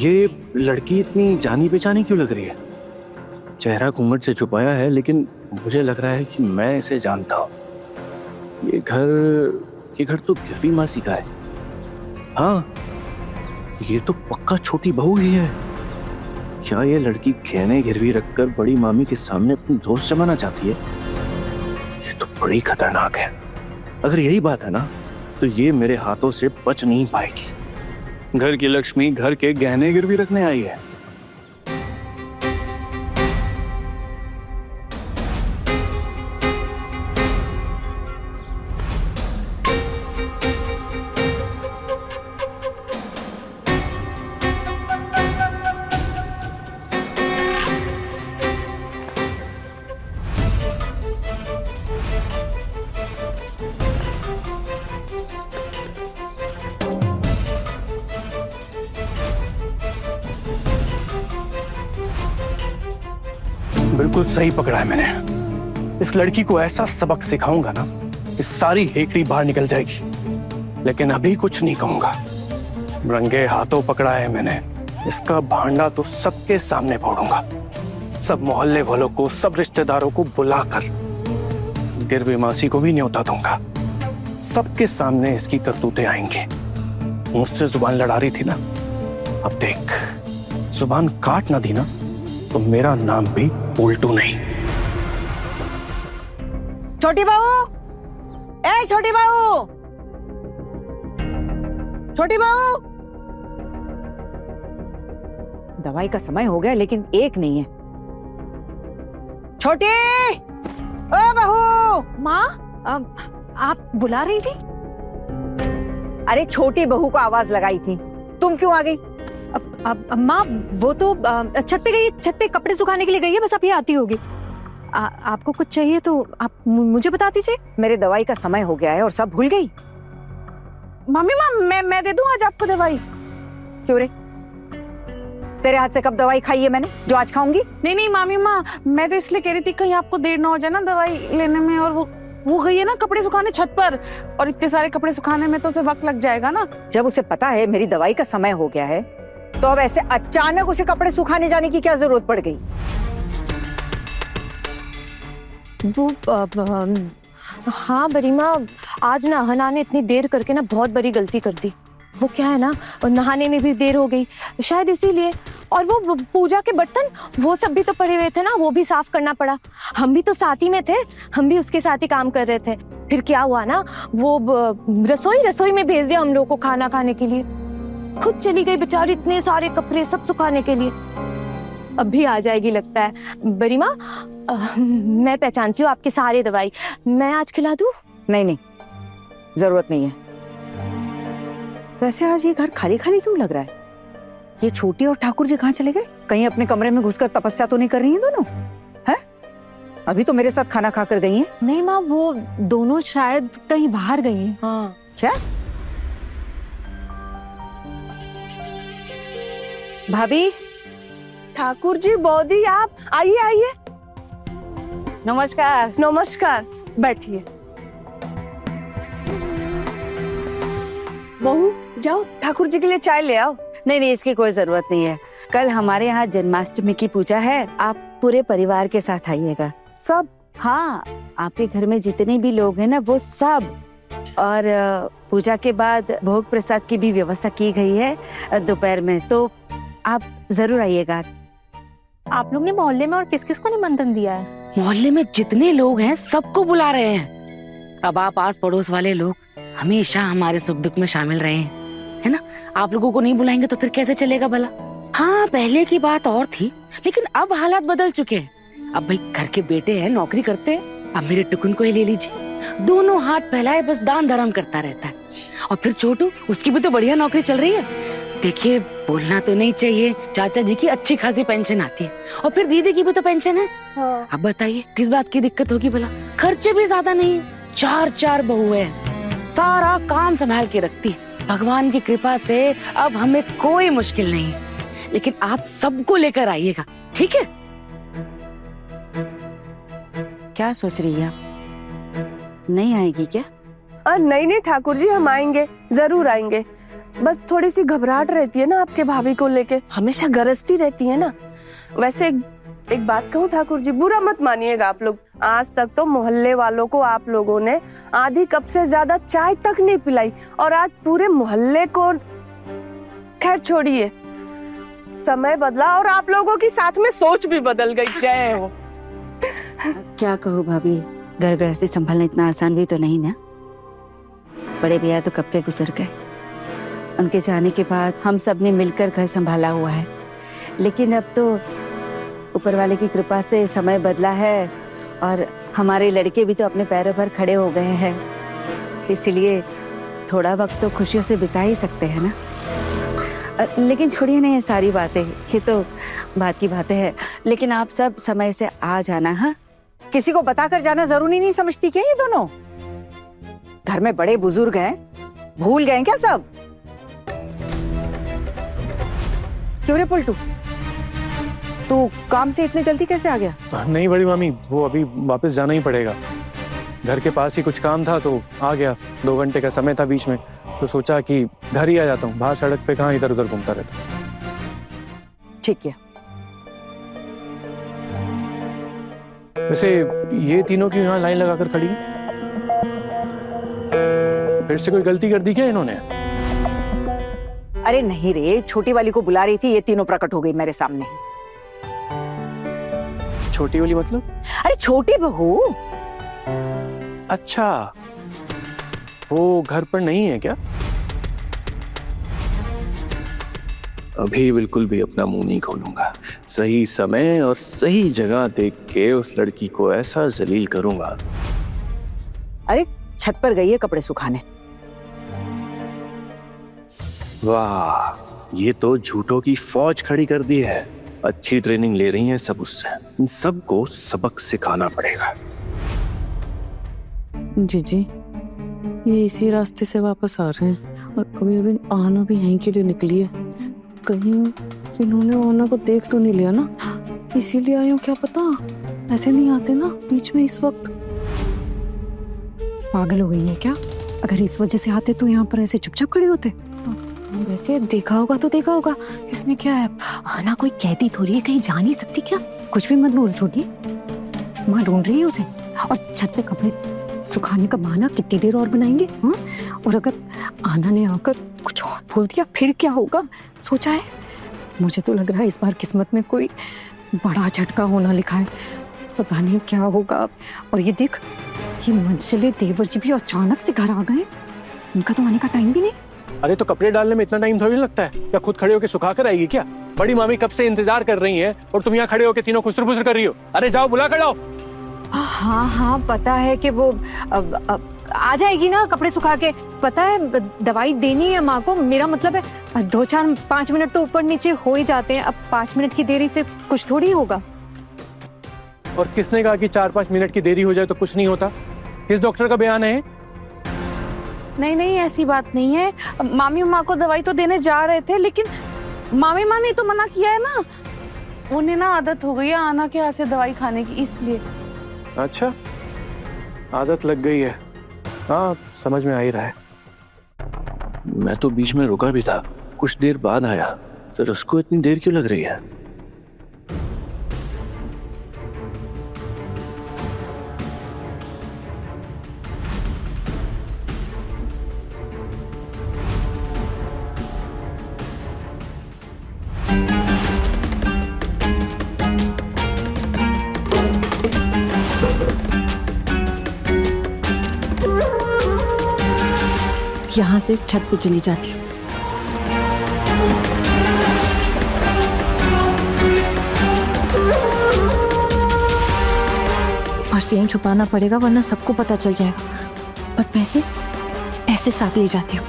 ये लड़की इतनी जानी पहचानी क्यों लग रही है? चेहरा घूंघट से छुपाया है, लेकिन मुझे लग रहा है कि मैं इसे जानता हूँ। ये घर तो गिरवी मासी का है। हाँ, ये तो पक्का छोटी बहू ही है। क्या ये लड़की गहने गिरवी रखकर बड़ी मामी के सामने अपनी दोस्त जमाना चाहती है? ये तो बड़ी खतरनाक है। अगर यही बात है ना, तो ये मेरे हाथों से बच नहीं पाएगी। घर की लक्ष्मी घर के गहने गिरवी रखने आई है। बिल्कुल सही पकड़ा है मैंने। इस लड़की को ऐसा सबक सिखाऊंगा ना कि सारी हेकड़ी बाहर निकल जाएगी। लेकिन अभी कुछ नहीं कहूंगा। रंगे हाथों पकड़ा है मैंने। इसका भांडा तो सबके सामने फोड़ूंगा। सब मोहल्ले वालों को, सब रिश्तेदारों को बुलाकर गिरवी मासी को भी न्योता दूंगा। सबके सामने इसकी करतूतें आएंगी। मुझसे जुबान लड़ा रही थी ना, अब देख, जुबान काट ना दी ना तो मेरा नाम भी उल्टू नहीं। छोटी बहू, ए छोटी बहू, छोटी बहू। दवाई का समय हो गया लेकिन एक नहीं है। छोटी, ओ बहू। माँ, आप बुला रही थी? अरे छोटी बहू को आवाज लगाई थी, तुम क्यों आ गई? माँ, वो तो छत पे गई, छत पे कपड़े सुखाने के लिए गई है, बस अभी आती होगी। आपको कुछ चाहिए तो आप मुझे बता दीजिए। मेरे दवाई का समय हो गया है और सब भूल गई। मम्मी माँ, मैं दे दूं आज आपको दवाई? क्यों रे, तेरे हाथ से कब दवाई खाई है मैंने जो आज खाऊंगी? नहीं मामी माँ, मैं तो इसलिए कह रही थी कहीं आपको देर ना हो जाए ना दवाई लेने में। और वो गई है ना कपड़े सुखाने छत पर, और इतने सारे कपड़े सुखाने में तो उसे वक्त लग जाएगा ना। जब उसे पता है मेरी दवाई का समय हो गया है, तो अब ऐसे अचानक उसे कपड़े सुखाने जाने की क्या जरूरत पड़ गई? वो हाँ बरीमा, आज ना हना ने इतनी देर करके ना बहुत बड़ी गलती कर दी। वो क्या है ना, नहाने में भी देर हो गई शायद इसीलिए। और वो पूजा के बर्तन वो सब भी तो पड़े हुए थे ना, वो भी साफ करना पड़ा। हम भी तो साथ ही में थे, हम भी उसके साथ ही काम कर रहे थे। फिर क्या हुआ ना, वो रसोई में भेज दिया हम लोग को खाना खाने के लिए। खुद चली गई बेचारी, इतने सारे कपड़े सब सुखाने के लिए। अभी आ जाएगी लगता है। बरीमा, मैं पहचानती हूँ आपके सारे दवाई, मैं आज खिला दूँ? नहीं, जरूरत नहीं है। वैसे आज ये घर खाली खाली क्यों लग रहा है? ये छोटी और ठाकुर जी कहाँ चले गए? कहीं अपने कमरे में घुसकर तपस्या तो नहीं कर रही हैं दोनों? हैं? अभी तो मेरे साथ खाना खाकर गई हैं। नहीं माँ, वो दोनों शायद कहीं बाहर गई हैं। हाँ, क्या? भाभी, ठाकुर जी, बौदी, आप आइए आइए। नमस्कार। नमस्कार, बैठिए। बहू, जाओ ठाकुर जी के लिए चाय ले आओ। नहीं, इसकी कोई जरूरत नहीं है। कल हमारे यहाँ जन्माष्टमी की पूजा है, आप पूरे परिवार के साथ आइएगा। सब? हाँ, आपके घर में जितने भी लोग हैं ना, वो सब। और पूजा के बाद भोग प्रसाद की भी व्यवस्था की गई है दोपहर में, तो आप जरूर आइएगा। आप लोग ने मोहल्ले में और किस किस को निमंत्रण दिया है? मोहल्ले में जितने लोग हैं सबको बुला रहे हैं। अब आप आस पड़ोस वाले लोग हमेशा हमारे सुख दुख में शामिल रहे हैं, है ना? आप लोगों को नहीं बुलाएंगे तो फिर कैसे चलेगा भला? हाँ, पहले की बात और थी, लेकिन अब हालात बदल चुके हैं। अब भाई घर के बेटे हैं, नौकरी करते हैं। अब मेरे टुकुन को ही ले लीजिए, दोनों हाथ फैलाए बस दान धर्म करता रहता है। और फिर छोटू, उसकी भी तो बढ़िया नौकरी चल रही है। देखिए, बोलना तो नहीं चाहिए, चाचा जी की अच्छी खासी पेंशन आती है, और फिर दीदी की भी तो पेंशन है। हाँ। अब बताइए किस बात की दिक्कत होगी भला? खर्चे भी ज्यादा नहीं है, 4 बहू है, सारा काम संभाल के रखती है। भगवान की कृपा से अब हमें कोई मुश्किल नहीं है। लेकिन आप सबको लेकर आइएगा, ठीक है? क्या सोच रही है आप? नहीं आएगी क्या? नहीं ठाकुर जी, हम आएंगे, जरूर आएंगे। बस थोड़ी सी घबराहट रहती है ना आपके भाभी को लेके, हमेशा गरजती रहती है ना। वैसे एक बात कहूँ ठाकुर जी, बुरा मत मानिएगा आप लोग, आज तक तो मोहल्ले वालों को आप लोगों ने आधी कप से ज्यादा चाय तक नहीं पिलाई, और आज पूरे मोहल्ले को, खैर छोड़िए, समय बदला और आप लोगों की साथ में सोच भी बदल गई। जय हो। क्या कहो भाभी, घर गृहस्थी संभालना इतना आसान भी तो नहीं ना। बड़े भैया तो कब के गुजर गए, उनके जाने के बाद हम सब ने मिलकर घर संभाला हुआ है। लेकिन अब तो ऊपर वाले की कृपा से समय बदला है और हमारे लड़के भी तो अपने पैरों पर खड़े हो गए हैं, इसलिए थोड़ा वक्त तो खुशियों से बिता ही सकते हैं ना। लेकिन छोड़िए नहीं, सारी बातें ये तो बात की बातें हैं। लेकिन आप सब समय से आ जाना। हाँ, किसी को बताकर जाना जरूरी नहीं समझती क्या ये दोनों? घर में बड़े बुजुर्ग हैं, भूल गए क्या सब? क्यों रे पलटू, तू काम से इतने जल्दी कैसे आ गया? नहीं बड़ी मामी, वो अभी वापस जाना ही पड़ेगा। घर के पास ही कुछ काम था तो आ गया। 2 घंटे का समय था बीच में, तो सोचा कि घर ही आ जाता हूँ, बाहर सड़क पे कहाँ इधर उधर घूमता रहता। ठीक है। वैसे ये तीनों क्यों यहाँ लाइन लगाकर खड़ी हैं? फिर से कोई गलती कर दी क्या इन्होंने? अरे नहीं रे, छोटी वाली को बुला रही थी, ये तीनों प्रकट हो गई मेरे सामने। छोटी वाली मतलब? अरे छोटी बहू। अच्छा, वो घर पर नहीं है क्या? अभी बिल्कुल भी अपना मुंह नहीं खोलूंगा। सही समय और सही जगह देख के उस लड़की को ऐसा जलील करूंगा। अरे छत पर गई है कपड़े सुखाने। वाह, ये तो झूठों की फौज खड़ी कर दी है। अच्छी ट्रेनिंग ले रही हैं सब उससे। इन सबको सबक सिखाना पड़ेगा। जीजी, ये इसी रास्ते से वापस आ रहे हैं और अभी अभी आना भी यहीं के लिए निकली है। कहीं इन्होंने आना को देख तो नहीं लिया ना, इसीलिए आए हो क्या पता। ऐसे नहीं आते ना बीच में इस वक्त। पागल हो गई है क्या? अगर इस वजह से आते तो यहाँ पर ऐसे चुपचाप खड़े होते। वैसे देखा होगा तो देखा होगा, इसमें क्या है? आना कोई कहती थोड़ी है, कहीं जा नहीं सकती क्या? कुछ भी मत बोल छोटी, माँ ढूंढ रही है उसे। और छत पे कपड़े सुखाने का बहाना कितनी देर और बनाएंगे? हाँ, और अगर आना ने आकर कुछ और बोल दिया फिर क्या होगा? सोचा है? मुझे तो लग रहा है इस बार किस्मत में कोई बड़ा झटका होना लिखा है, पता नहीं क्या होगा। और ये देख, ये मंजिले देवर जी भी अचानक से घर आ गए, उनका तो आने का टाइम भी नहीं। अरे तो कपड़े डालने में इतना टाइम थोड़ी लगता है, क्या खुद खड़े होकर सुखा कर आएगी क्या? बड़ी मामी कब से इंतजार कर रही हैं और तुम यहाँ खड़े होकर तीनों खुसर फुसर कर रही हो। अरे जाओ, बुला कर लाओ। हाँ हाँ, पता है कि वो अब आ जाएगी ना कपड़े सुखा के। पता है दवाई देनी है माँ को, मेरा मतलब है 2-4-5 मिनट तो ऊपर नीचे हो ही जाते हैं। अब 5 मिनट की देरी से कुछ थोड़ी होगा। और किसने कहा कि 4-5 मिनट की देरी हो जाए तो कुछ नहीं होता? किस डॉक्टर का बयान है? नहीं नहीं, ऐसी बात नहीं है। मामी माँ को दवाई तो देने जा रहे थे, लेकिन मामी माँ ने तो मना किया है ना। उन्हें ना आदत हो गई है आना के हाथ से दवाई खाने की, इसलिए। अच्छा, आदत लग गई है। हाँ, समझ में आ ही रहा है। मैं तो बीच में रुका भी था, कुछ देर बाद आया, फिर उसको इतनी देर क्यों लग रही है? यहाँ से छत पे चली जाती। पर्स यहीं छुपाना पड़ेगा वरना सबको पता चल जाएगा। पर पैसे ऐसे साथ ले जाती हूँ।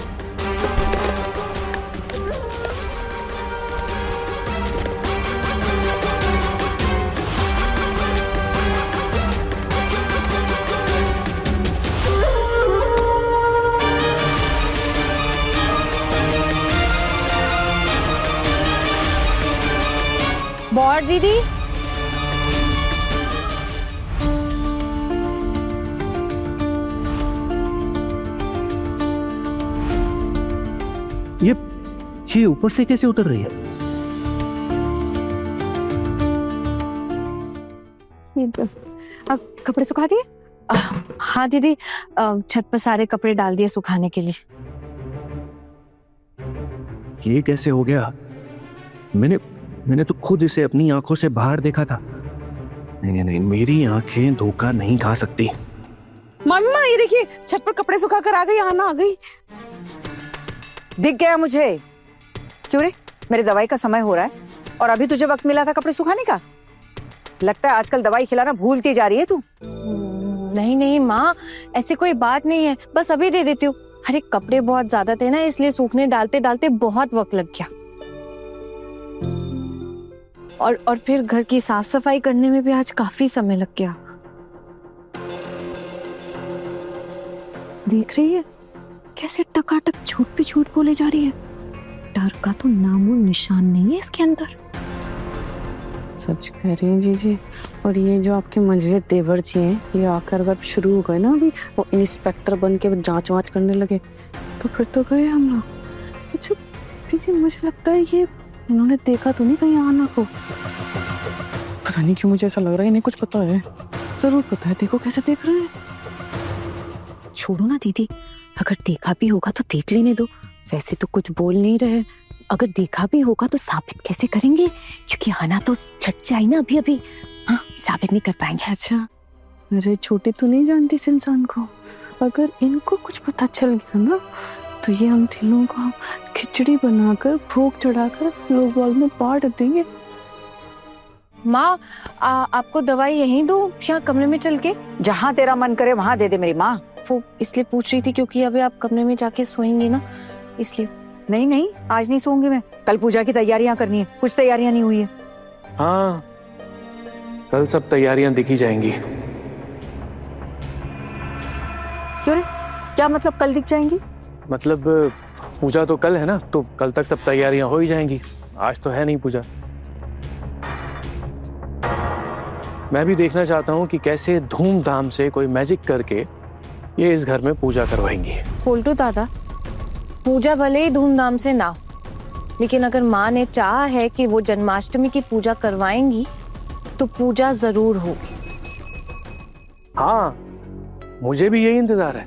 बॉर दीदी, ये ऊपर से कैसे उतर रही है? कपड़े सुखा दिए? हाँ दीदी, छत पर सारे कपड़े डाल दिए सुखाने के लिए। ये कैसे हो गया? मैंने तो खुद इसे अपनी आंखों से बाहर देखा था। नहीं, मेरी आंखें धोखा नहीं खा सकती। मम्मा ये देखिए, छत पर कपड़े सुखा कर आ गई, आना आ गई। दिख गया मुझे। क्यों रे, मेरी दवाई का समय हो रहा है और अभी तुझे वक्त मिला था कपड़े सुखाने का? लगता है आजकल दवाई खिलाना भूलती जा रही है तू। नहीं नहीं माँ, ऐसी कोई बात नहीं है, बस अभी दे देती हूँ। अरे कपड़े बहुत ज्यादा थे ना, इसलिए सूखने डालते डालते बहुत वक्त लग गया। और फिर घर की साफ सफाई करने में भी आज काफी समय लग गया। देख रही है कैसे टकाटक झूठ पे झूठ बोले जा रही है। डर का तो नामो निशान नहीं है इसके अंदर। सच कह रही हैं जीजी। और ये जो आपके मंझले देवर जी हैं, ये आकर अगर शुरू हो गए ना, अभी वो इंस्पेक्टर बन के जांच वांच करने लगे, तो फिर तो गए हम लोग। अच्छा दीदी, मुझे लगता है ये इन्होंने देखा तो नहीं कहीं आना को। पता नहीं क्यों मुझे ऐसा लग रहा है इन्हें कुछ पता है। जरूर पता है, देखो कैसे देख रहे हैं। छोड़ो ना दीदी, अगर देखा भी होगा तो देख लेने दो। वैसे तो कुछ बोल नहीं रहे, अगर देखा भी होगा तो साबित कैसे करेंगे? क्योंकि हना तो छट से आई ना अभी अभी। हाँ, साबित नहीं कर पाएंगे। अच्छा, अरे छोटी तो नहीं जानती इस इंसान को। अगर इनको कुछ पता चल गया ना, तो ये हम तीनों को खिचड़ी बनाकर भोग चढ़ाकर लोग बाग में बांट देंगे। माँ, आपको दवाई यहीं दूं या कमरे में चल के? जहां तेरा मन करे वहां दे दे मेरी माँ। वो इसलिए पूछ रही थी क्योंकि अभी आप कमरे में जाके सोएंगे ना, इसलिए। नहीं, आज नहीं सोऊंगी मैं। कल पूजा की तैयारियां करनी है, कुछ तैयारियां नहीं हुई है। हाँ, कल सब तैयारियां दिखी जाएंगी। क्यों रे, क्या मतलब कल दिख जाएंगी? मतलब पूजा तो कल है ना, तो कल तक सब तैयारियां हो ही जाएंगी। आज तो है नहीं पूजा। मैं भी देखना चाहता हूँ कि कैसे धूमधाम से कोई मैजिक करके ये इस घर में पूजा करवाएंगी। पोल्टू दादा, पूजा भले ही धूमधाम से ना हो, लेकिन अगर माँ ने चाहा है कि वो जन्माष्टमी की पूजा करवाएंगी तो पूजा जरूर होगी। हाँ, मुझे भी यही इंतजार है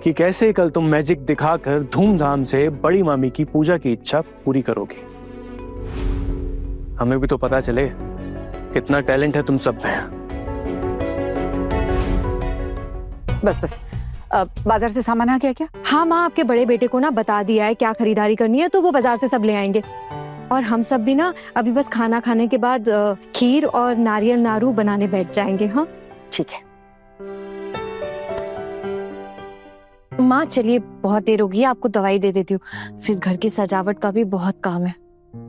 कि कैसे कल तुम मैजिक दिखाकर धूमधाम से बड़ी मामी की पूजा की इच्छा पूरी करोगे। हमें भी तो पता चले कितना टैलेंट है तुम सब में। बस बाजार से सामान आ गया क्या? हाँ माँ, आपके बड़े बेटे को ना बता दिया है क्या खरीदारी करनी है, तो वो बाजार से सब ले आएंगे। और हम सब भी ना अभी बस खाना खाने के बाद खीर और नारियल नाड़ू बनाने बैठ जाएंगे। हाँ ठीक है। माँ चलिए, बहुत देर हो गई है, आपको दवाई दे देती हूँ, फिर घर की सजावट का भी बहुत काम है।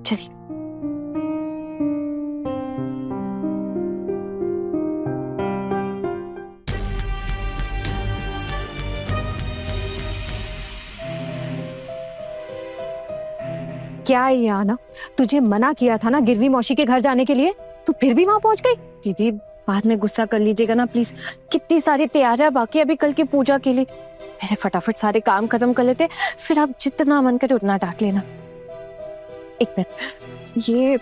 चलिए। क्या है ये आना, तुझे मना किया था ना गिरवी मौसी के घर जाने के लिए, तू फिर भी वहां पहुंच गई। दीदी बाद में गुस्सा कर लीजिएगा ना प्लीज, कितनी सारी तैयारियां बाकी अभी कल की पूजा के लिए। पहले फटाफट सारे काम खत्म कर लेते, फिर आप जितना मन करे उतना डांट लेना। एक मिनट, ये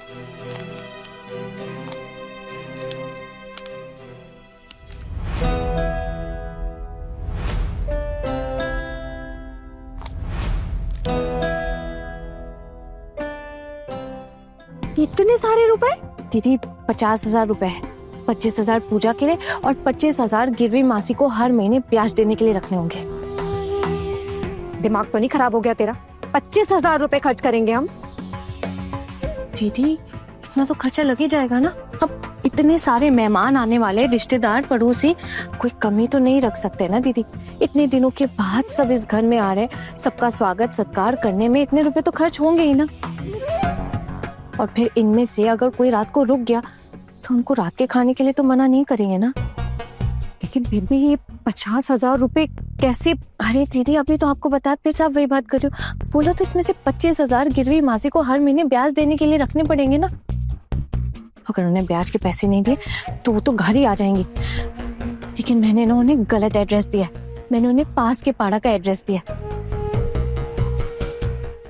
इतने सारे रुपए? दीदी 50,000 रुपए है। 25,000 पूजा के लिए और 25,000 गिरवी मासी को हर महीने ब्याज देने के लिए रखने होंगे। दिमाग तो नहीं खराब हो गया तेरा? 25,000 रुपए खर्च करेंगे हम। दीदी इतना तो खर्चा लग ही जाएगा ना। अब इतने सारे मेहमान आने वाले, रिश्तेदार पड़ोसी, कोई कमी तो नहीं रख सकते ना दीदी। इतने दिनों के बाद सब इस घर में आ रहे, सबका स्वागत सत्कार करने में इतने रुपए तो खर्च होंगे ही ना। और फिर इनमें से अगर कोई रात को रुक गया तो उनको रात के खाने के लिए तो मना नहीं करेंगे ना। लेकिन फिर भी ये 50,000 रुपए कैसे? अरे दीदी अभी तो आपको बताया, फिर से आप वही बात कर रहे हो। बोला तो इसमें से 25,000 गिरवी मासी को हर महीने ब्याज देने के लिए रखने पड़ेंगे ना। अगर उन्हें ब्याज के पैसे नहीं दिए तो वो तो घर ही आ जाएंगी। लेकिन मैंने ना उन्हें गलत एड्रेस दिया, मैंने उन्हें पास के पाड़ा का एड्रेस दिया।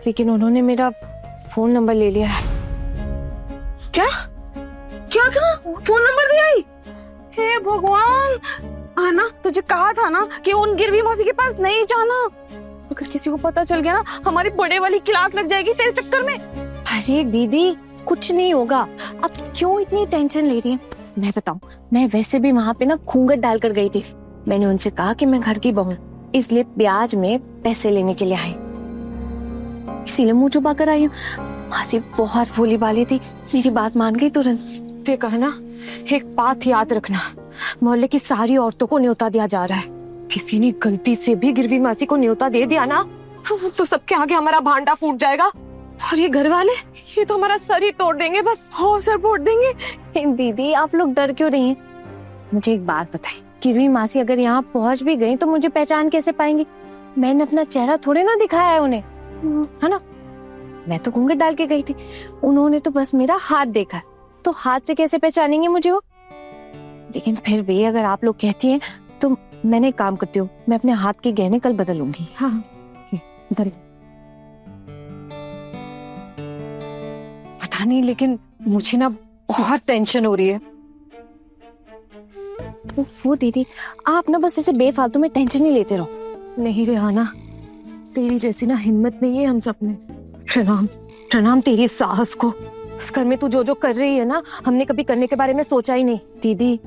लेकिन उन्होंने मेरा फोन नंबर ले लिया है। क्या क्या कहा? फोन नंबर दिया ही? हे भगवान, आना तुझे कहा था ना कि उन गिरवी मौसी के पास नहीं जाना। अगर किसी को पता चल गया ना, हमारी बड़े वाली क्लास लग जाएगी तेरे चक्कर में। अरे दीदी कुछ नहीं होगा, अब क्यों इतनी टेंशन ले रही है? मैं बताऊं, मैं वैसे भी वहां पे ना घूंघट डालकर गई थी। मैंने उनसे कहा कि मैं घर की बहू, इसलिए ब्याज में पैसे लेने के लिए आई, इसीलिए मुंह छुपा कर आई हूँ। मासी बहुत भोली भाली थी, मेरी बात मान गई तुरंत। फिर कहा ना, एक बात याद रखना, मोहल्ले की सारी औरतों को न्योता दिया जा रहा है। किसी ने गलती से भी गिरवी मासी को न्योता दे दिया ना, तो सबके आगे हमारा भांडा फूट जाएगा। और ये घर वाले, ये तो हमारा सर ही तोड़ देंगे बस। हो सर फोड़ देंगे। दीदी आप लोग डर क्यों रही हैं? मुझे एक बात बताइए, गिरवी मासी अगर यहाँ पहुंच भी गई तो मुझे पहचान कैसे पाएंगी? मैंने अपना चेहरा थोड़े ना दिखाया है उन्हें, है ना? मैं तो घूंघट डाल के गई थी, उन्होंने तो बस मेरा हाथ देखा, तो हाथ से कैसे पहचानेंगे मुझे वो? लेकिन फिर भी अगर आप लोग कहती हैं तो मैंने एक काम करती हूँ, मैं अपने हाथ के गहने कल बदलूंगी। हाँ इधर पता नहीं, लेकिन मुझे ना बहुत टेंशन हो रही है। वो दीदी आप ना बस ऐसे बेफालतू में टेंशन नहीं लेते रहो। नहीं रेहाना, तेरी जैसी ना हिम्मत नहीं है हम सब में। प्रणाम प्रणाम तेरी साहस को। उस घर में तू जो जो कर रही है ना, हमने कभी करने के बारे में सोचा ही नहीं। दीदी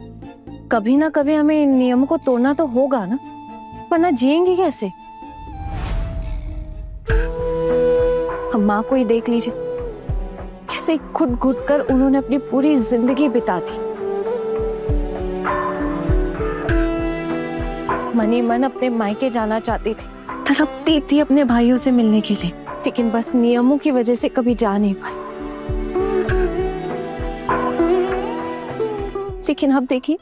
कभी ना कभी हमें इन नियमों को तोड़ना तो होगा ना, वरना जिएंगे कैसे? हम माँ को ही देख लीजिए, कैसे घुट घुट कर उन्होंने अपनी पूरी जिंदगी बिता दी। मनी मन अपने मायके जाना चाहती थी, तड़पती थी अपने भाइयों से मिलने के लिए, लेकिन बस नियमों की वजह से कभी जा नहीं पाई। लेकिन अब देखिए,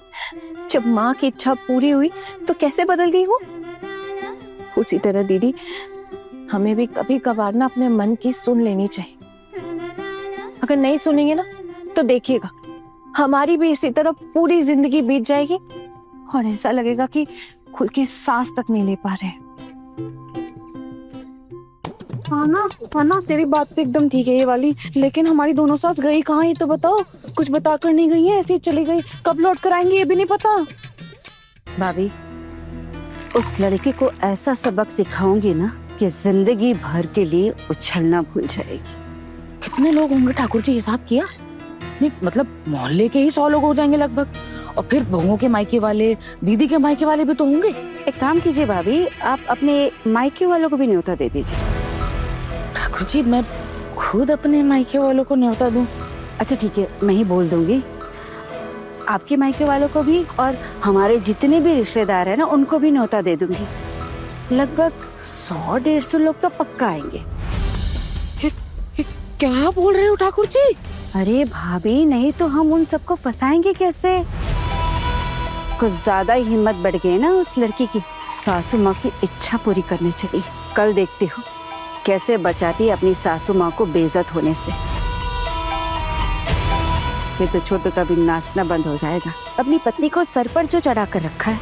जब माँ की इच्छा पूरी हुई तो कैसे बदल गई वो। उसी तरह दीदी हमें भी कभी कभार ना अपने मन की सुन लेनी चाहिए। अगर नहीं सुनेंगे ना तो देखिएगा, हमारी भी इसी तरह पूरी जिंदगी बीत जाएगी और ऐसा लगेगा कि खुल के सांस तक नहीं ले पा रहे। हाँ, तेरी बात तो एकदम ठीक है ये वाली, लेकिन हमारी दोनों सास गई कहाँ ये तो बताओ। कुछ बता कर नहीं गई है, ऐसे ही चली गई। कब लौट कर आएंगी ये भी नहीं पता। भाभी, उस लड़की को ऐसा सबक सिखाऊंगी ना कि जिंदगी भर के लिए उछलना भूल जाएगी। कितने लोग होंगे ठाकुर जी, हिसाब किया? नहीं मतलब मोहल्ले के ही 100 लोग हो जाएंगे लगभग, और फिर बहुओं के मायके वाले, दीदी के मायके वाले भी तो होंगे। एक काम कीजिए भाभी, आप अपने मायके वालों को भी न्योता दे दीजिए। ठाकुर जी मैं खुद अपने मायके वालों को न्योता दूं? अच्छा ठीक है, मैं ही बोल दूंगी। आपके मायके वालों को भी और हमारे जितने भी रिश्तेदार हैं ना, उनको भी न्योता दे दूंगी। लगभग 100-150 लोग तो पक्का आएंगे। क्या बोल रहे हो ठाकुर जी? अरे भाभी, नहीं तो हम उन सबको फंसाएंगे कैसे? कुछ ज्यादा ही हिम्मत बढ़ गई ना उस लड़की की। सासू माँ की इच्छा पूरी करने चली। कल देखती हूँ कैसे बचाती है अपनी सासू माँ को बेइज्जत होने से। फिर तो छोटू का भी नाचना बंद हो जाएगा। अपनी पत्नी को सर पर जो चढ़ा कर रखा है।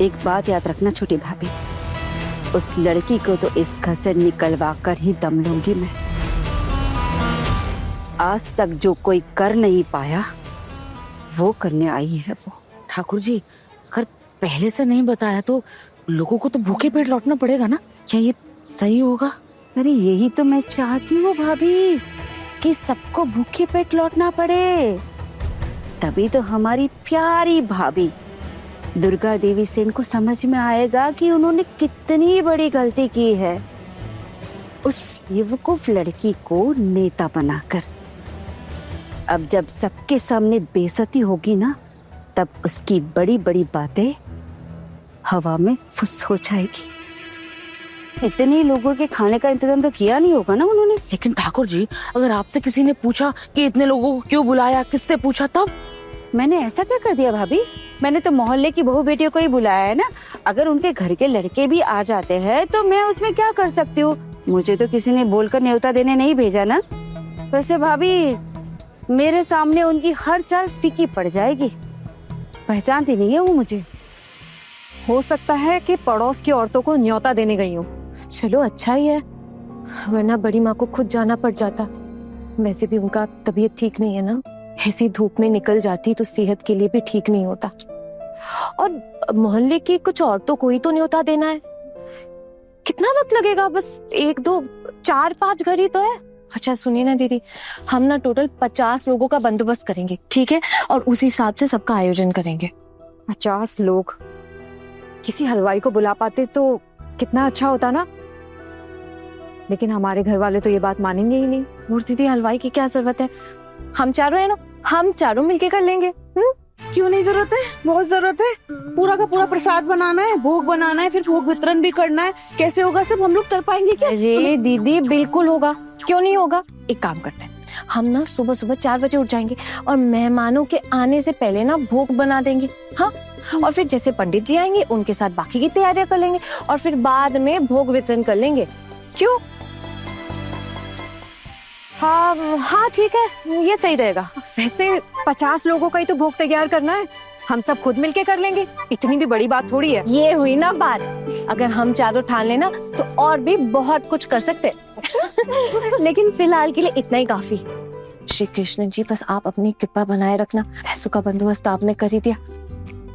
एक बात याद रखना छोटी भाभी, उस लड़की को तो इस घर से निकलवा कर ही दम लूंगी मैं। आज तक जो कोई कर नहीं पाया वो करने आई है वो। ठाकुर जी अगर पहले से नहीं बताया तो लोगों को तो भूखे पेट लौटना पड़ेगा ना, क्या ये सही होगा? अरे यही तो मैं चाहती हूँ भाभी, कि सबको भूखे पेट लौटना पड़े। तभी तो हमारी प्यारी भाभी दुर्गा देवी से इनको समझ में आएगा कि उन्होंने कितनी बड़ी गलती की है उस बेवकूफ लड़की को नेता बनाकर। अब जब सबके सामने बेइज्जती होगी ना, तब उसकी बड़ी बड़ी बातें हवा में फुस हो जाएगी। इतने लोगों के खाने का इंतजाम तो किया नहीं होगा ना उन्होंने। लेकिन ठाकुर जी अगर आपसे किसी ने पूछा कि इतने लोगों को क्यों बुलाया, किससे पूछा, तब? मैंने ऐसा क्या कर दिया भाभी? मैंने तो मोहल्ले की बहू बेटियों को ही बुलाया है ना। अगर उनके घर के लड़के भी आ जाते हैं तो मैं उसमें क्या कर सकती हूँ? मुझे तो किसी ने बोलकर न्योता देने नहीं भेजा ना। वैसे भाभी, मेरे सामने उनकी हर चाल फीकी पड़ जाएगी। पहचानती नहीं है वो मुझे। हो सकता है कि पड़ोस की औरतों को न्योता देने गई हूँ। चलो अच्छा ही है, वरना बड़ी माँ को खुद जाना पड़ जाता। वैसे भी उनका तबीयत ठीक नहीं है ना, ऐसी धूप में निकल जाती तो सेहत के लिए भी ठीक नहीं होता। और मोहल्ले की कुछ औरतों को ही तो न्योता देना है, कितना वक्त लगेगा? बस 1 2 4 5 घर ही तो है। अच्छा सुनिए ना दीदी, हम ना टोटल 50 लोगों का बंदोबस्त करेंगे, ठीक है? और उस हिसाब से सबका आयोजन करेंगे। 50 लोग, किसी हलवाई को बुला पाते तो कितना अच्छा होता ना। लेकिन हमारे घर वाले तो ये बात मानेंगे ही नहीं। और दीदी हलवाई की क्या जरूरत है, हम चारों है ना, हम चारों मिलके कर लेंगे। क्यों नहीं जरूरत है? बहुत जरूरत है। पूरा का पूरा प्रसाद बनाना है, भोग बनाना है, फिर भोग वितरण भी करना है। कैसे होगा सब? हम लोग कर पाएंगे क्या? अरे दीदी बिल्कुल होगा, क्यों नहीं होगा। एक काम करते हैं, हम ना सुबह सुबह 4 बजे उठ जाएंगे और मेहमानों के आने से पहले ना भोग बना देंगे। हाँ, और फिर जैसे पंडित जी आएंगे उनके साथ बाकी की तैयारियां कर लेंगे और फिर बाद में भोग वितरण कर लेंगे। क्यों? हाँ ठीक है, ये सही रहेगा। वैसे 50 लोगों का ही तो भोग तैयार करना है, हम सब खुद मिलके कर लेंगे। इतनी भी बड़ी बात थोड़ी है। ये हुई ना बात। अगर हम चारों ठान लेना तो और भी बहुत कुछ कर सकते हैं। लेकिन फिलहाल के लिए इतना ही काफी। श्री कृष्ण जी, बस आप अपनी कृपा बनाए रखना। पैसों का बंदोबस्त आपने कर ही दिया,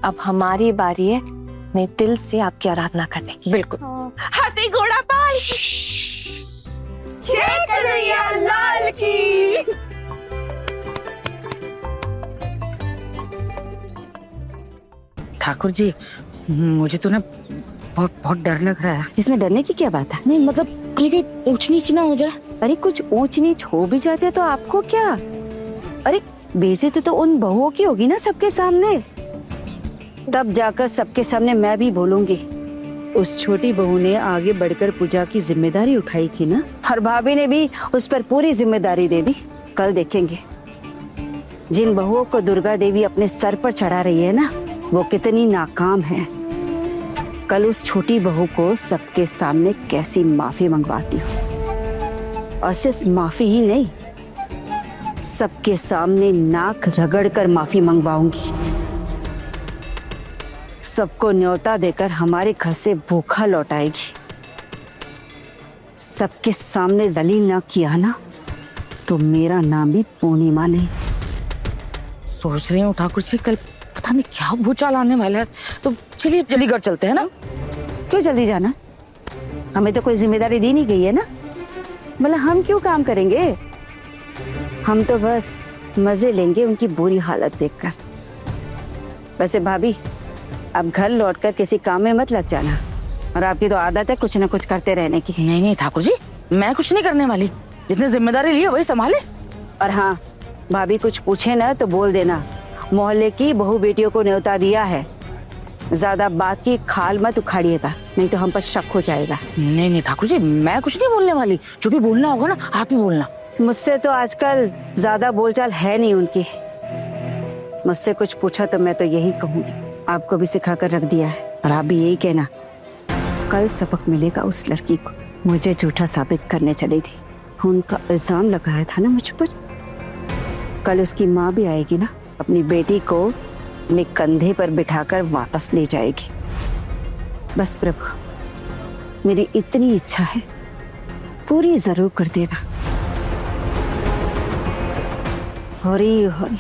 अब हमारी बारी है मैं दिल से आपकी आराधना करने की। बिल्कुल। हाथी घोड़ा पाल जय कन्हैया लाल की। ठाकुर जी, मुझे तो ना बहुत बहुत डर लग रहा है। इसमें डरने की क्या बात है? नहीं मतलब कहीं ऊंच नीच ना हो जाए। अरे कुछ ऊंच नीच हो भी जाते तो आपको क्या? अरे बेइज्जती तो उन बहुओं की होगी ना सबके सामने, तब जाकर सबके सामने मैं भी बोलूंगी। उस छोटी बहू ने आगे बढ़कर पूजा की जिम्मेदारी उठाई थी ना, और भाभी ने भी उस पर पूरी जिम्मेदारी दे दी। कल देखेंगे जिन बहुओं को दुर्गा देवी अपने सर पर चढ़ा रही है ना, वो कितनी नाकाम है। कल उस छोटी बहू को सबके सामने कैसी माफी मंगवाती हूँ, और सिर्फ माफी ही नहीं, सबके सामने नाक रगड़कर माफी मंगवाऊंगी। सबको न्योता देकर हमारे घर से भूखा लौटाएगी। सबके सामने जलील ना किया ना तो मेरा नाम भी पूर्णिमा नहीं। सोच रही हूँ ठाकुर जी, कल पता नहीं क्या भूचाल आने वाला है, तो चलिए जल्दीगढ़ चलते हैं ना। क्यों जल्दी जाना? हमें तो कोई जिम्मेदारी दी नहीं गई है ना, मतलब हम क्यों काम करेंगे? हम तो बस मजे लेंगे उनकी बुरी हालत देखकर। वैसे भाभी, अब घर लौटकर किसी काम में मत लग जाना, और आपकी तो आदत है कुछ न कुछ करते रहने की। नहीं नहीं ठाकुर जी, मैं कुछ नहीं करने वाली, जितने जिम्मेदारी ली है वही संभाले। और हाँ, भाभी कुछ पूछे ना तो बोल देना, मोहल्ले की बहू बेटियों को न्योता दिया है। ज्यादा बात की खाल मत उखाड़िएगा, नहीं तो हम पर शक हो जाएगा। नहीं नहीं ठाकुर जी, मैं कुछ नहीं बोलने वाली, जो भी बोलना होगा ना आप ही बोलना। मुझसे तो आजकल ज्यादा बोलचाल है नहीं उनकी। मुझसे कुछ पूछा तो मैं तो यही कहूंगी, आपको भी सिखा कर रख दिया है, और आप भी यही कहना। कल सबक मिलेगा उस लड़की को, मुझे झूठा साबित करने चली थी, उनका इल्जाम लगाया था ना मुझ पर। कल उसकी माँ भी आएगी ना, अपनी बेटी को अपने कंधे पर बिठाकर वापस ले जाएगी। बस प्रभु, मेरी इतनी इच्छा है, पूरी जरूर कर देना। हरी हरी।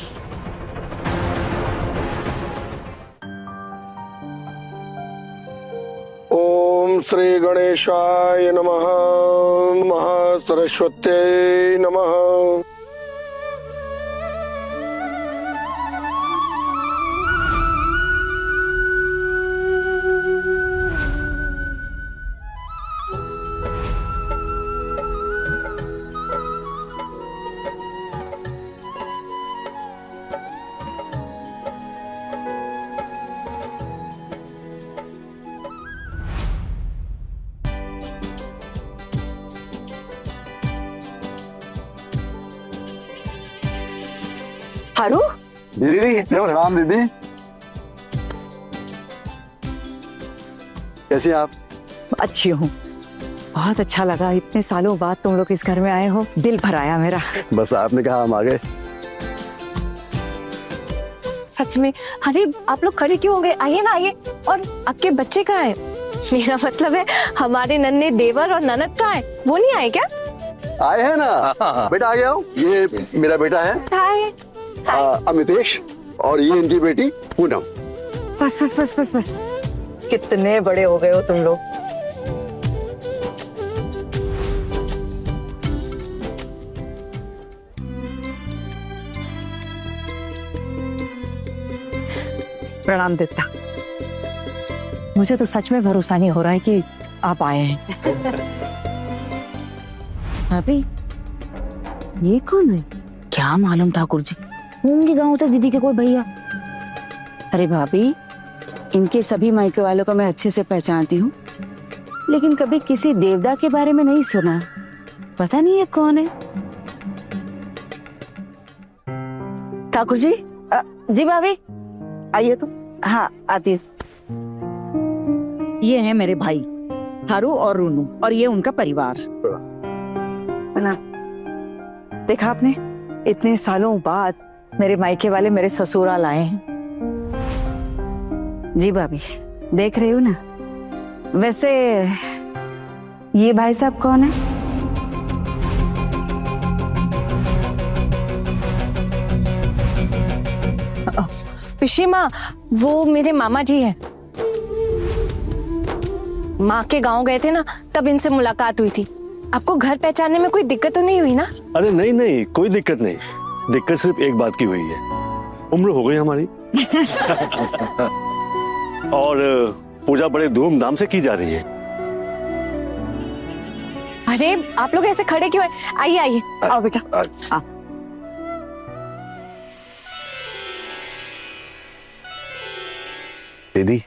ओम श्री गणेशाय नमः, महासरस्वत्यै नमः। हारू, दीदी राम दीदी, कैसी हैं आप? अच्छी हूँ। बहुत अच्छा लगा, इतने सालों बाद तुम लोग इस घर में आए हो, दिल भर आया मेरा। बस आपने कहा हम आ गए। सच में? अरे आप लोग खड़े क्यों हो गए? आइए ना आइए। और आपके बच्चे कहाँ हैं? मेरा मतलब है हमारे नन्हे देवर और ननद कहाँ है, वो नहीं आए क्या? आए हैं ना बेटा, आ गया हूँ। ये मेरा बेटा है हाय। अमितेश, और ये इनकी बेटी पूनम। बस बस बस बस बस, कितने बड़े हो गए हो तुम लोग। प्रणाम दत्ता। मुझे तो सच में भरोसा नहीं हो रहा है कि आप आए हैं। भाभी, ये कौन है? क्या मालूम ठाकुर जी, होंगे गांव से दीदी के कोई भैया। अरे भाभी, इनके सभी मायके वालों को मैं अच्छे से पहचानती हूँ, लेकिन कभी किसी देवदा के बारे में नहीं सुना। पता नहीं ये कौन है। ठाकुर जी, जी भाभी। आइए तो। हाँ आती हूँ। ये हैं मेरे भाई थारू और रूनू, और ये उनका परिवार। है ना? देखा आपने, इतने सालों बाद मेरे मायके वाले मेरे ससुराल आए हैं। जी भाभी, देख रही हूँ ना। वैसे ये भाई साहब कौन है? पिशी माँ, वो मेरे मामा जी हैं। माँ के गांव गए थे ना, तब इनसे मुलाकात हुई थी। आपको घर पहचानने में कोई दिक्कत तो नहीं हुई ना? अरे नहीं नहीं, कोई दिक्कत नहीं। दिक्कत सिर्फ एक बात की हुई है, उम्र हो गई हमारी। और पूजा बड़े धूमधाम से की जा रही है। अरे आप लोग ऐसे खड़े क्यों हैं? आइए आइए, आओ बेटा। आओ। दीदी,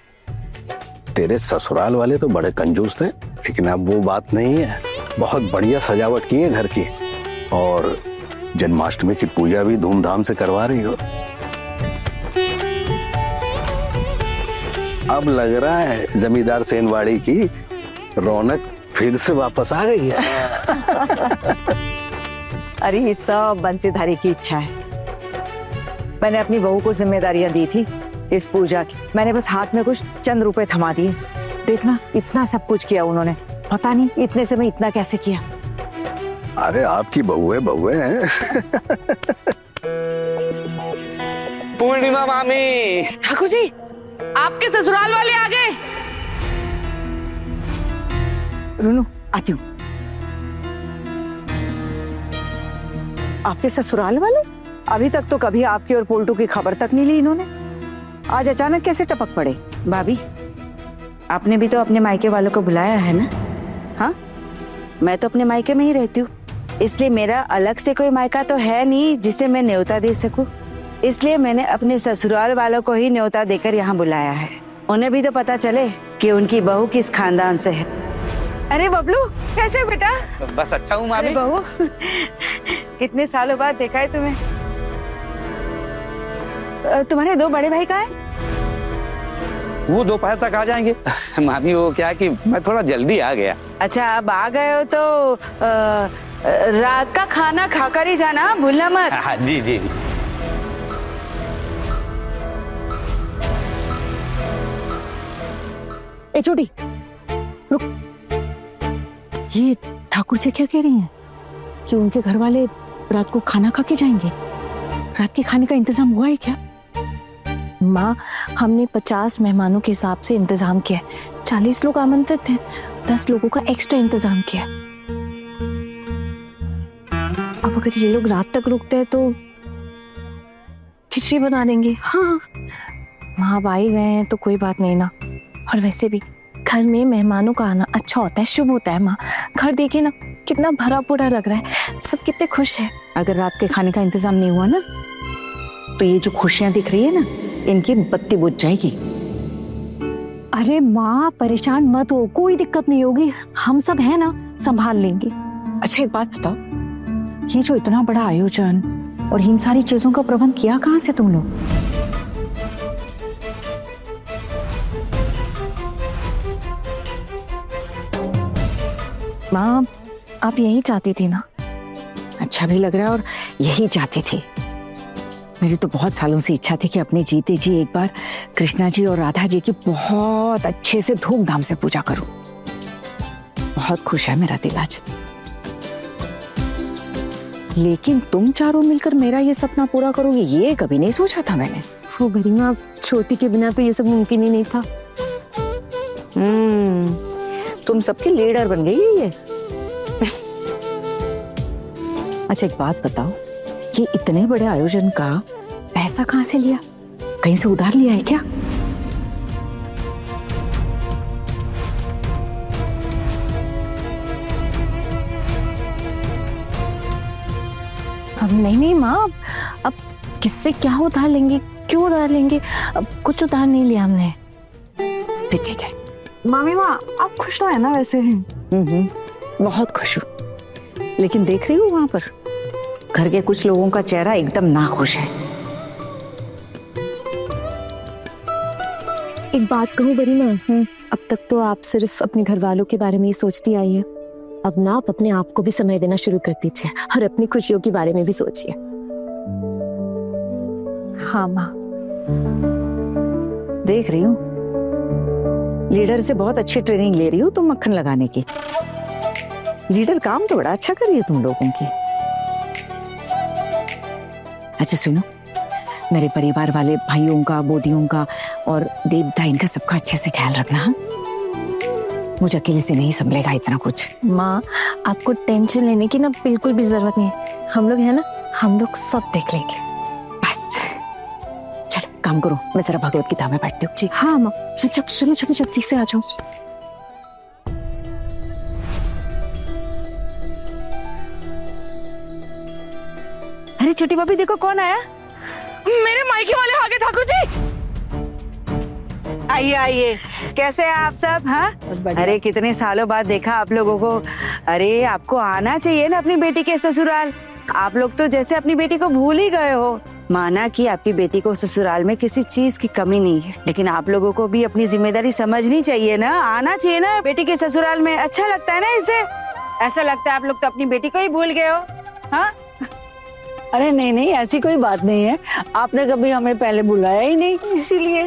तेरे ससुराल वाले तो बड़े कंजूस थे, लेकिन अब वो बात नहीं है। बहुत बढ़िया सजावट की है घर की, और जन्माष्टमी की पूजा भी धूमधाम से करवा रही हो। अब लग रहा है जमींदार सेनवाड़ी की रौनक फिर से वापस आ गई है। अरे ये सब बंसीधारी की इच्छा है। मैंने अपनी बहू को जिम्मेदारियां दी थी इस पूजा की, मैंने बस हाथ में कुछ चंद रुपए थमा दिए। देखना, इतना सब कुछ किया उन्होंने। पता नहीं इतने से मैं इतना कैसे किया। अरे आपकी बहुए बहुए हैं। पूर्णिमा मामी, ठाकुर जी, आपके ससुराल वाले आ गए। रूनू, आती हूँ। आपके ससुराल वाले? अभी तक तो कभी आपकी और पोल्टू की खबर तक नहीं ली इन्होंने। आज अचानक कैसे टपक पड़े? भाभी, आपने भी तो अपने मायके वालों को बुलाया है ना? हाँ, मैं तो अपने मायके में ही रहती हूँ, इसलिए मेरा अलग से कोई मायका तो है नहीं जिसे मैं न्योता दे सकूं। इसलिए मैंने अपने ससुराल वालों को ही न्योता देकर यहाँ बुलाया है। उन्हें भी तो पता चले कि उनकी बहू किस खानदान से है। अरे बबलू, कैसे हो बेटा? बस अच्छा हूँ मामी। अरे बहू, कितने सालों बाद देखा है तुम्हें। तुम्हारे दो बड़े भाई कहाँ हैं? वो दोपहर तक आ जाएंगे। मामी, वो क्या कि मैं थोड़ा जल्दी आ गया। अच्छा, अब आ गए हो तो रात का खाना खाकर ही जाना, भूलना मत। हाँ जी जी। ए छोटी, रुक। ये ठाकुर जी क्या कह रही हैं कि उनके घर वाले रात को खाना खा के जाएंगे? रात के खाने का इंतजाम हुआ है क्या? माँ, हमने 50 मेहमानों के हिसाब से इंतजाम किया है। 40 लोग आमंत्रित हैं, 10 लोगों का एक्स्ट्रा इंतजाम किया है। अब अगर ये लोग रात तक रुकते हैं तो खिचड़ी बना देंगे। हाँ माँ, अब आ ही गए हैं तो कोई बात नहीं ना। और वैसे भी घर में मेहमानों का आना अच्छा होता है, शुभ होता है। माँ, घर देखिए ना, कितना भरा पूरा लग रहा है, सब कितने खुश हैं। अगर रात के खाने का इंतजाम नहीं हुआ ना, तो ये जो खुशियां दिख रही है ना, इनकी बत्ती बुझ जाएगी। अरे माँ, परेशान मत हो, कोई दिक्कत नहीं होगी, हम सब है ना, संभाल लेंगे। अच्छा एक बात बताओ, ये जो इतना बड़ा आयोजन और इन सारी चीजों का प्रबंध किया कहाँ से तुम लोग? माँ, आप यही चाहती थी ना? अच्छा भी लग रहा है, और यही चाहती थी। मेरी तो बहुत सालों से इच्छा थी कि अपने जीते जी एक बार कृष्णा जी और राधा जी की बहुत अच्छे से धूमधाम से पूजा करूं। बहुत खुश है मेरा दिल आज। लेकिन तुम चारों मिलकर मेरा ये सपना पूरा करोगे ये कभी नहीं सोचा था मैंने। वो गरिमा, छोटी के बिना तो ये सब मुमकिन ही नहीं था। तुम सबके लीडर बन गई है ये। अच्छा एक बात बताओ, ये इतने बड़े आयोजन का पैसा कहाँ से लिया? कहीं से उधार लिया है क्या? अब नहीं माँ, अब किससे क्या उधार लेंगे, क्यों उधार लेंगे? अब कुछ उधार नहीं लिया हमने। ठीक है। मामी माँ, आप खुश तो है ना वैसे? बहुत खुश हूँ, लेकिन देख रही हूँ वहां पर घर के कुछ लोगों का चेहरा एकदम नाखुश है। एक बात कहूँ गरिमा, अब तक तो आप सिर्फ अपने घर वालों के बारे में ही सोचती आई है। अब ना आप अपने आप को भी समय देना शुरू कर दीजिए और अपनी खुशियों के बारे में भी सोचिए। हाँ माँ, देख रही हूँ लीडर से बहुत अच्छी ट्रेनिंग ले रही हो तुम मक्खन लगाने की। लीडर काम तो बड़ा अच्छा कर रही है तुम लोगों की। अच्छा सुनो, मेरे परिवार वाले भाइयों का, बोदियों का और देवता इनका सबका अच्छे से ख्याल रखना। हाँ, मुझे अकेले से नहीं संभलेगा इतना कुछ। माँ, आपको टेंशन लेने की ना बिल्कुल भी जरूरत नहीं है। हम लोग है ना, हम लोग सब देख लेंगे। बस चलो काम करो, मैं जरा भगवत गीता में पढ़ती हूँ। जी हाँ माँ, चलो जल्दी से आ जाओ। अरे छोटी भाभी देखो कौन आया। मेरे मायके वाले आ गए ठाकुर जी। आइए आइए, कैसे हैं आप सब? हाँ, अरे कितने सालों बाद देखा आप लोगों को। अरे आपको आना चाहिए ना अपनी बेटी के ससुराल। आप लोग तो जैसे अपनी बेटी को भूल ही गए हो। माना कि आपकी बेटी को ससुराल में किसी चीज की कमी नहीं है, लेकिन आप लोगों को भी अपनी जिम्मेदारी समझनी चाहिए ना। आना चाहिए ना बेटी के ससुराल में, अच्छा लगता है ना इससे। ऐसा लगता है आप लोग तो अपनी बेटी को ही भूल गए हो। हाँ, अरे नहीं, ऐसी कोई बात नहीं है। आपने कभी हमें पहले बुलाया ही नहीं, इसीलिए।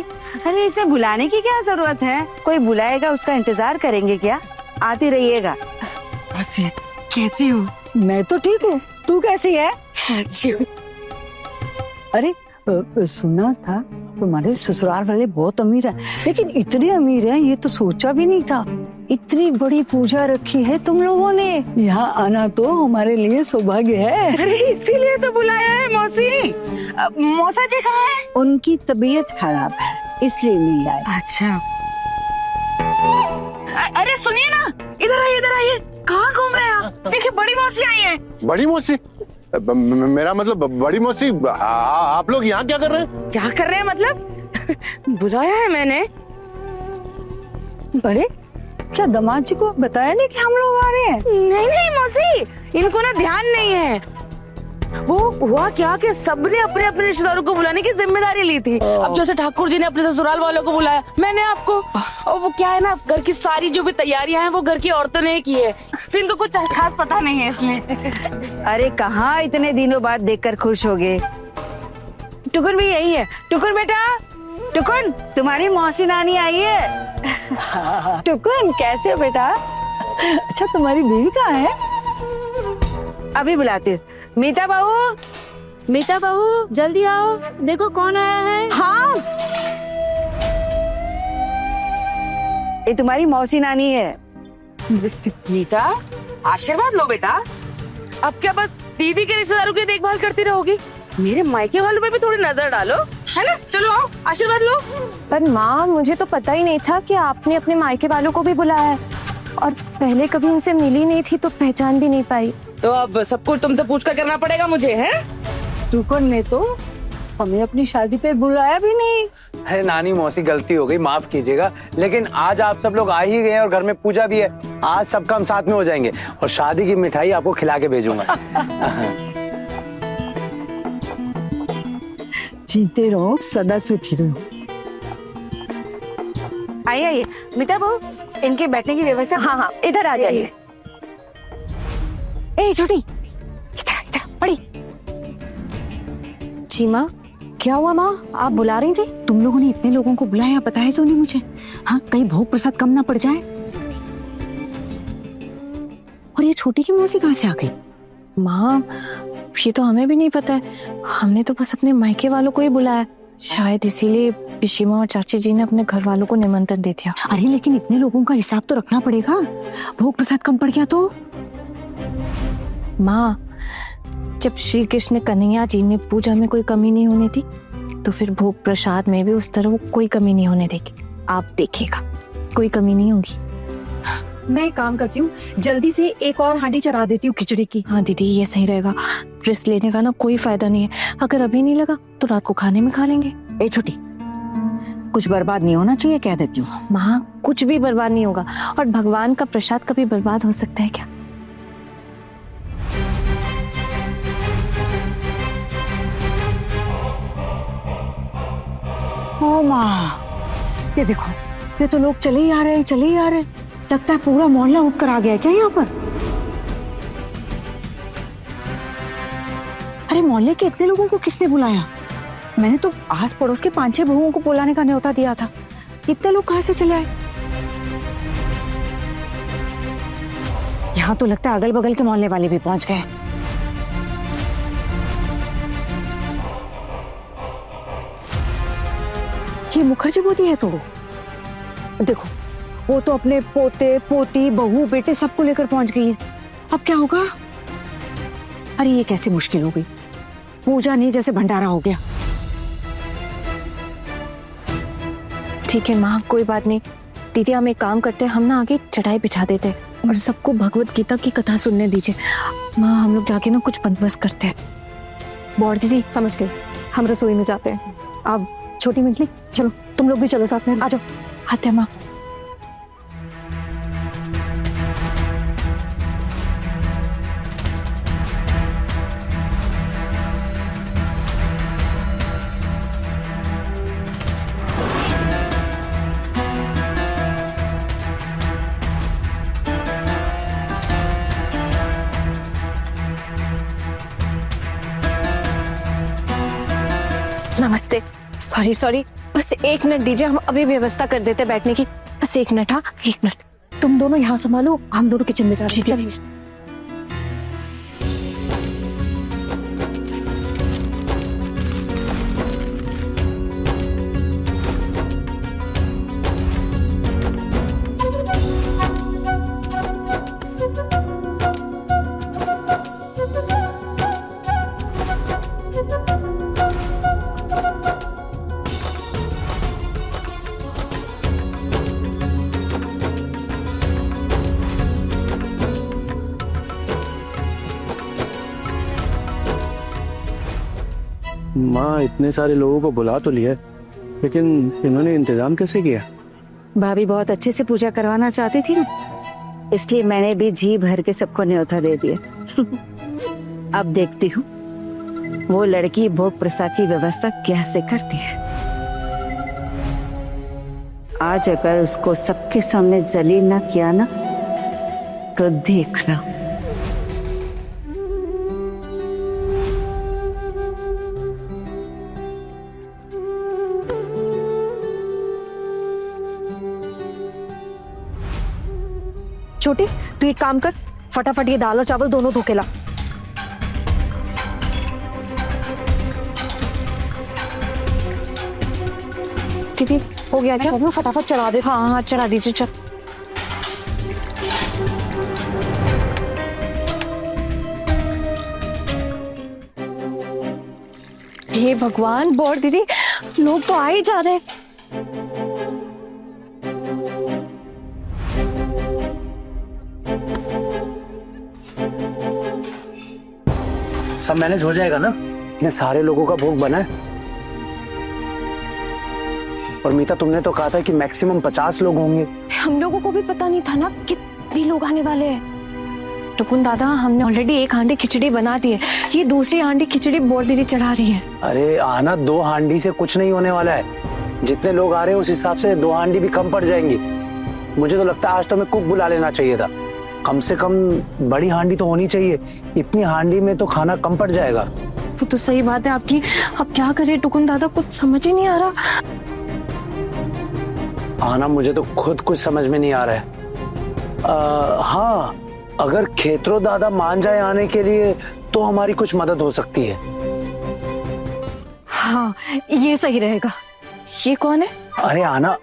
अरे इसे बुलाने की क्या जरूरत है? कोई बुलाएगा उसका इंतजार करेंगे क्या? आती रहिएगा। कैसी हो? मैं तो ठीक हूँ, तू कैसी है? अच्छी हूँ। अरे सुना था तुम्हारे ससुराल वाले बहुत अमीर हैं, लेकिन इतने अमीर हैं ये तो सोचा भी नहीं था। इतनी बड़ी पूजा रखी है तुम लोगों ने। यहाँ आना तो हमारे लिए सौभाग्य है। अरे इसीलिए तो बुलाया है मौसी। मौसा जी कहाँ है? उनकी तबीयत खराब है इसलिए नहीं आए। अच्छा। अरे सुनिए ना, इधर आइए। कहाँ घूम रहे हैं आप? देखिए बड़ी मौसी आई है। बड़ी मौसी? मेरा मतलब बड़ी मौसी, आप लोग यहाँ क्या कर रहे हैं? क्या कर रहे हैं मतलब? बुलाया है मैंने। अरे क्या दामाद जी को बताया नहीं कि हम लोग आ रहे हैं? नहीं मौसी, इनको ना ध्यान नहीं है। वो हुआ क्या कि सबने अपने अपने रिश्तेदारों को बुलाने की जिम्मेदारी ली थी। अब जैसे ठाकुर जी ने अपने ससुराल वालों को बुलाया, मैंने आपको। और वो क्या है ना, घर की सारी जो भी तैयारियां हैं वो घर की औरतों ने की है, तो इनको कुछ खास पता नहीं है इसमें। अरे कहाँ इतने दिनों बाद देखकर खुश हो गए। टुकुन भी यही है। टुकुन बेटा, टुकुन तुम्हारी मौसी नानी आई है। टुकुन कैसे हो बेटा? अच्छा तुम्हारी बीवी कहाँ है? अभी बुलाती हूँ। मीता बहू जल्दी आओ, देखो कौन आया है। हाँ, ये तुम्हारी मौसी नानी है। नीता, आशीर्वाद लो बेटा। अब क्या बस दीदी के रिश्तेदारों की देखभाल करती रहोगी? मेरे मायके वालों पे भी थोड़ी नजर डालो, है ना? चलो आओ, आशीर्वाद लो। पर माँ, मुझे तो पता ही नहीं था कि आपने अपने मायके वालों को भी बुलाया है, और पहले कभी इनसे मिली नहीं थी तो पहचान भी नहीं पाई। तो अब सब कुछ तुमसे पूछ कर करना पड़ेगा मुझे, है? टुकुन ने तो हमें अपनी शादी पे बुलाया भी नहीं। अरे नानी मौसी, गलती हो गई, माफ कीजिएगा। लेकिन आज आप सब लोग आ ही गए और घर में पूजा भी है। आज सब काम साथ में हो जाएंगे और शादी की मिठाई आपको खिला के भेजूंगा। जीते रहो, सदा सुखी रहो। आइए मीता बहू, इनके बैठने की व्यवस्था। हाँ, इधर आ जाइए। ए छोटी, इधर पड़ी। जी माँ, क्या हुआ माँ, आप बुला रही थी? तुम लोगों ने इतने लोगों को बुलाया, बताया क्यों नहीं मुझे? हाँ, कहीं भोग प्रसाद कम ना पड़ जाए। और ये छोटी की मौसी कहाँ से आ गई? माँ ये तो हमें भी नहीं पता है, हमने तो बस अपने मायके वालों को ही बुलाया, शायद इसीलिए पिशीमा और चाची जी ने अपने घर वालों को निमंत्रण दे दिया। अरे लेकिन इतने लोगों का हिसाब तो रखना पड़ेगा, भोग प्रसाद कम पड़ गया तो? माँ जब श्री कृष्ण कन्हैया जी ने पूजा में कोई कमी नहीं होने दी, तो फिर भोग प्रसाद में भी उस तरह वो कोई कमी नहीं होने देगी। आप देखिएगा कोई कमी नहीं होगी। मैं एक काम करती हूँ, जल्दी से एक और हांडी चढ़ा देती हूँ खिचड़ी की। हाँ दीदी ये सही रहेगा, रेस्ट लेने का ना कोई फायदा नहीं है, अगर अभी नहीं लगा तो रात को खाने में खा लेंगे। ए छोटी, कुछ बर्बाद नहीं होना चाहिए, कह देती हूँ। माँ कुछ भी बर्बाद नहीं होगा, और भगवान का प्रसाद कभी बर्बाद हो सकता है क्या? ओ माँ, ये देखो, ये तो लोग चले ही आ रहे हैं, चले ही आ रहे हैं। लगता है पूरा मोहल्ला उठ कर आ गया है क्या यहाँ पर? अरे मोहल्ले के इतने लोगों को किसने बुलाया? मैंने तो आस पड़ोस के 5-6 बहुओं को बुलाने का न्योता दिया था, इतने लोग कहाँ से चले आए? यहाँ तो लगता है अगल बगल के मोहल्ले वाले भी पहुंच गए। ये मुखर्जी बोती है तो देखो, वो तो अपने पोते पोती बहू बेटे सबको लेकर पहुंच गई है। अब क्या होगा? अरे ये कैसी मुश्किल हो गई, पूजा नहीं जैसे भंडारा हो गया। ठीक है माँ कोई बात नहीं, दीदी हम एक काम करते हैं, हम ना आगे चटाई बिछा देते हैं और सबको भगवत गीता की कथा सुनने दीजिए। माँ हम लोग जाके ना कुछ बंदोबस्त करते हैं। बॉड दीदी समझ गई, हम रसोई में जाते हैं। अब छोटी मंजली चलो, तुम लोग भी चलो साथ में, आ जाओ। आते माँ। नमस्ते, सॉरी सॉरी, बस 1 मिनट दीजिए, हम अभी व्यवस्था कर देते बैठने की, बस 1 मिनट। हाँ 1 मिनट। तुम दोनों यहाँ संभालो, हम दोनों किचन में जा रहे हैं। माँ इतने सारे लोगों को बुला तो लिया, लेकिन इन्होंने इंतजाम कैसे किया? भाभी बहुत अच्छे से पूजा करवाना चाहती थी ना, इसलिए मैंने भी जी भर के सबको न्योता दे दिया। अब देखती हूँ वो लड़की भोग प्रसाद की व्यवस्था कैसे करती है। आज अगर उसको सबके सामने जलील ना किया ना, तो देखना। छोटी तू एक काम कर, फटाफट ये दाल और चावल दोनों धो के ला। दीदी हो गया क्या? फटाफट चढ़ा दे। हाँ हाँ चढ़ा दीजिए। चल हे भगवान, बॉड दीदी लोग तो आ ही जा रहे हैं। सब मैनेज हो जाएगा ना? इतने सारे लोगों का भोग बना है। और मीता तुमने तो कहा था कि मैक्सिमम 50 लोग होंगे। हम लोगों को भी पता नहीं था ना कितने लोग आने वाले हैं। टुकुन दादा हमने ऑलरेडी 1 हांडी खिचड़ी बना दी है, ये दूसरी हांडी खिचड़ी बॉड दीदी चढ़ा रही है। अरे आना 2 हांडी से कुछ नहीं होने वाला है, जितने लोग आ रहे हैं उस हिसाब से 2 हांडी भी कम पड़ जाएंगी। मुझे तो लगता है आज तो हमें कुक बुला लेना चाहिए था, कम से कम बड़ी हांडी तो होनी चाहिए। इतनी हांडी में तो खाना कम पड़ जाएगा। वो तो सही बात है आपकी। अब क्या करे टुकुन दादा, कुछ समझ ही नहीं आ रहा। आना, मुझे तो खुद कुछ समझ में नहीं आ रहा है। हाँ, अगर खेतरो दादा मान जाए आने के लिए तो हमारी कुछ मदद हो सकती है। हाँ, ये सही रहेगा। ये कौन है? अरे आना,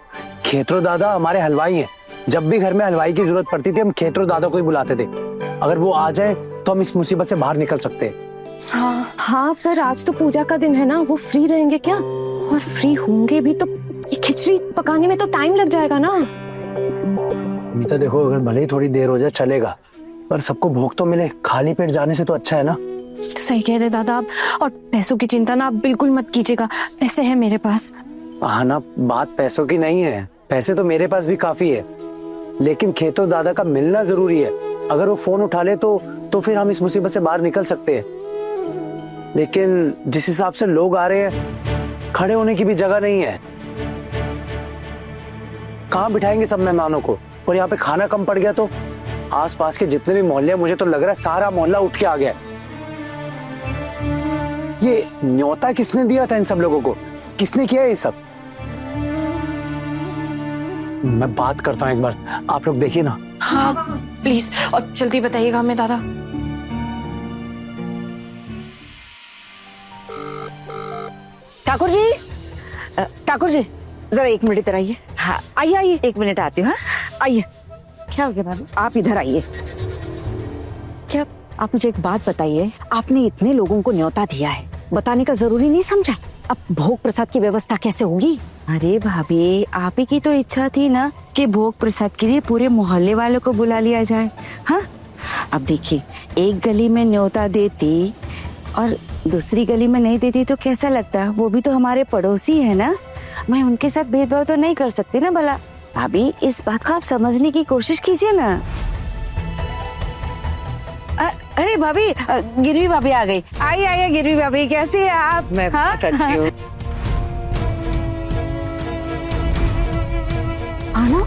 खेतरो दादा हमारे हलवाई हैं। जब भी घर में हलवाई की जरूरत पड़ती थी हम खेतरो दादा को ही बुलाते थे। अगर वो आ जाए तो हम इस मुसीबत से बाहर निकल सकते हैं। हाँ, पर आज तो पूजा का दिन है ना, वो फ्री रहेंगे क्या? और फ्री होंगे भी तो ये खिचड़ी पकाने में तो टाइम लग जाएगा ना। मीता देखो, अगर भले ही थोड़ी देर हो जाए चलेगा, पर सबको भूख तो मिले। खाली पेट जाने से तो अच्छा है ना। सही कह रहे दादा आप। और पैसों की चिंता ना आप बिल्कुल मत कीजिएगा, पैसे हैं मेरे पास। हाँ ना, बात पैसों की नहीं है। पैसे तो मेरे पास भी काफी है, लेकिन खेतरो दादा का मिलना जरूरी है। अगर वो फोन उठा ले तो फिर हम इस मुसीबत से बाहर निकल सकते हैं। लेकिन जिस हिसाब से लोग आ रहे हैं, खड़े होने की भी जगह नहीं है। कहाँ बिठाएंगे सब मेहमानों को? और यहाँ पे खाना कम पड़ गया तो आसपास के जितने भी मोहल्ले, मुझे तो लग रहा है सारा मोहल्ला उठ के आ गया। ये न्योता किसने दिया था इन सब लोगों को? किसने किया ये सब? मैं बात करता हूँ एक बार, आप लोग देखिए ना। हाँ प्लीज, और जल्दी बताइएगा हमें दादा। ठाकुर जी, ठाकुर जी जरा 1 मिनट इधर आइए। हाँ आइए आइए, 1 मिनट आती हूँ। हाँ, आइए। क्या हो गया भाभी? आप इधर आइए। क्या आप मुझे एक बात बताइए, आपने इतने लोगों को न्योता दिया है, बताने का जरूरी नहीं समझा? अब भोग प्रसाद की व्यवस्था कैसे होगी? अरे भाभी, आप ही की तो इच्छा थी ना कि भोग प्रसाद के लिए पूरे मोहल्ले वालों को बुला लिया जाए। हाँ, अब देखिए, एक गली में न्योता देती और दूसरी गली में नहीं देती तो कैसा लगता? वो भी तो हमारे पड़ोसी है ना। मैं उनके साथ भेदभाव तो नहीं कर सकती ना भला। भाभी, इस बात को आप समझने की कोशिश कीजिए ना। अरे भाभी, गिरवी भाभी आ गई। आइए आइए गिरवी भाभी, कैसी है आप? मैं हाँ? अच्छी हूँ। आना,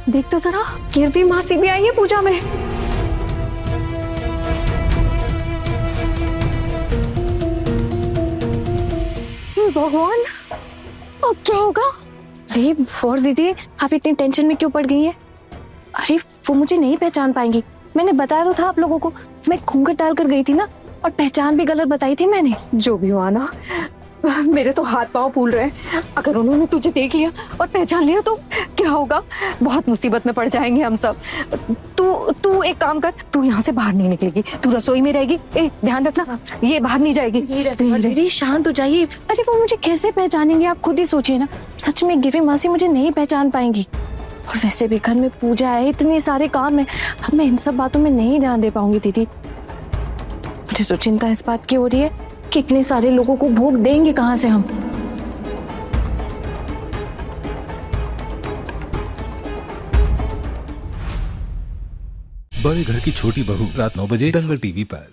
देख तो जरा, गिरवी मासी भी आई है पूजा में। भगवान, अब क्या होगा? अरे और दीदी, आप इतनी टेंशन में क्यों पड़ गई हैं? अरे वो मुझे नहीं पहचान पाएंगी। मैंने बताया तो था आप लोगों को, मैं घूंघट डाल कर गई थी ना, और पहचान भी गलत बताई थी मैंने। जो भी हुआ ना, मेरे तो हाथ पांव फूल रहे हैं। अगर उन्होंने तुझे देख लिया और पहचान लिया तो क्या होगा? बहुत मुसीबत में पड़ जाएंगे हम सब। तू एक काम कर, तू यहाँ से बाहर नहीं निकलेगी, तू रसोई में रहेगी। ध्यान रखना, ये बाहर नहीं जाएगी। अरे शांत हो जाइए। अरे वो मुझे कैसे पहचानेंगे, आप खुद ही सोचिए ना। सच में गिरवी मासी मुझे नहीं पहचान पाएंगी। और वैसे भी घर में पूजा है, इतने सारे काम है, अब मैं इन सब बातों में नहीं ध्यान दे पाऊंगी दीदी। मुझे तो चिंता इस बात की हो रही है कि इतने सारे लोगों को भोग देंगे कहाँ से हम। बड़े घर की छोटी बहू, रात 9 बजे दंगल टीवी पर।